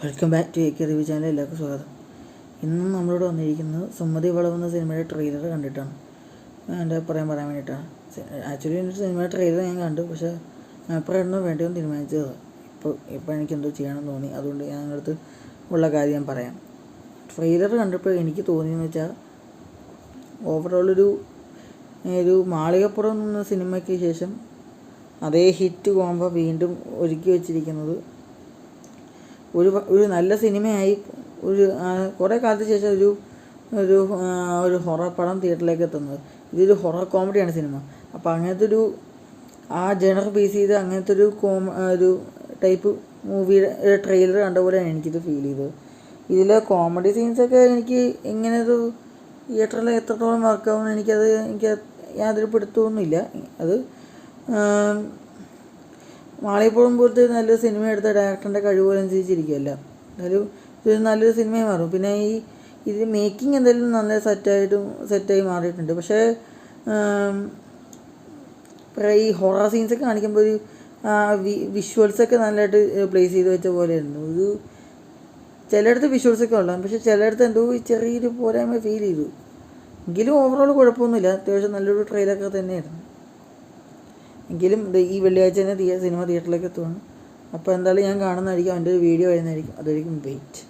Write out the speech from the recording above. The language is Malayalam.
Welcome back to AK review channel. എല്ലാവർക്കും സ്വാഗതം. ഇന്നും നമ്മളോട് വന്നിരിക്കുന്നത് സുമതി വളവ് എന്ന സിനിമയുടെ ട്രെയിലർ കണ്ടിട്ടാണ്. എൻ്റെ പറയാൻ വേണ്ടിയിട്ടാണ്. ആക്ച്വലി എൻ്റെ സിനിമയുടെ ട്രെയിലർ ഞാൻ കണ്ടു, പക്ഷേ എപ്പോഴായിരുന്നു വേണ്ടിയെന്ന് തീരുമാനിച്ചത്. ഇപ്പോൾ എനിക്കെന്തോ ചെയ്യണമെന്ന് തോന്നി, അതുകൊണ്ട് ഞാൻ അടുത്ത് ഉള്ള കാര്യം ഞാൻ പറയാം. ട്രെയിലർ കണ്ടപ്പോൾ എനിക്ക് തോന്നിയെന്ന് വെച്ചാൽ, ഓവറോൾ ഒരു മാളികപ്പുറം എന്ന സിനിമയ്ക്ക് ശേഷം അതേ ഹിറ്റ് കോംബോ വീണ്ടും ഒരുക്കി വച്ചിരിക്കുന്നത് ഒരു നല്ല സിനിമയായി. കുറേ കാലത്തിന് ശേഷം ഒരു ഹൊറർ പടം തിയേറ്ററിലേക്ക് എത്തുന്നത്. ഇതൊരു ഹൊറർ കോമഡിയാണ് സിനിമ. അപ്പോൾ അങ്ങനത്തെ ആ ജനർ ബേസ് ചെയ്ത് അങ്ങനത്തെ ഒരു ടൈപ്പ് മൂവിയുടെ ട്രെയിലർ കണ്ട പോലെയാണ് എനിക്കിത് ഫീൽ ചെയ്തത്. ഇതിലെ കോമഡി സീൻസൊക്കെ എനിക്ക് എങ്ങനെയൊരു തിയേറ്ററിൽ എത്രത്തോളം വർക്കാവുമെന്ന് എനിക്ക് യാതൊരു പിടുത്തമൊന്നുമില്ല. അത് മാളികപ്പുറം പോലത്തെ നല്ലൊരു സിനിമ എടുത്ത ഡയറക്ടറിൻ്റെ കഴിവനുസരിച്ചിരിക്കുകയല്ല. ഇത് നല്ലൊരു സിനിമയായി മാറും. പിന്നെ ഇത് മേക്കിംഗ് എന്തായാലും നല്ല സെറ്റായി മാറിയിട്ടുണ്ട്. പക്ഷേ ഈ ഹൊറർ സീൻസൊക്കെ കാണിക്കുമ്പോൾ വിഷ്വൽസൊക്കെ നല്ലതായിട്ട് പ്ലേസ് ചെയ്ത് വെച്ച പോലെയായിരുന്നു. ചിലയിടത്ത് വിഷ്വൽസൊക്കെ ഉള്ളതാണ്, പക്ഷേ ചിലയിടത്ത് എന്തോ ചെറിയൊരു പോരായ്മ ഫീൽ ചെയ്തു. എങ്കിലും ഓവറോൾ കുഴപ്പമൊന്നുമില്ല. അത്യാവശ്യം നല്ലൊരു ട്രെയിലറൊക്കെ തന്നെയായിരുന്നു. എങ്കിലും ഈ വെള്ളിയാഴ്ച തന്നെ സിനിമ തിയേറ്ററിലേക്ക് എത്തുവാണ്. അപ്പോൾ എന്തായാലും ഞാൻ കാണുന്നതായിരിക്കും, അതിൻ്റെ ഒരു വീഡിയോ വരുന്നതായിരിക്കും. അതായിരിക്കും വെയിറ്റ്.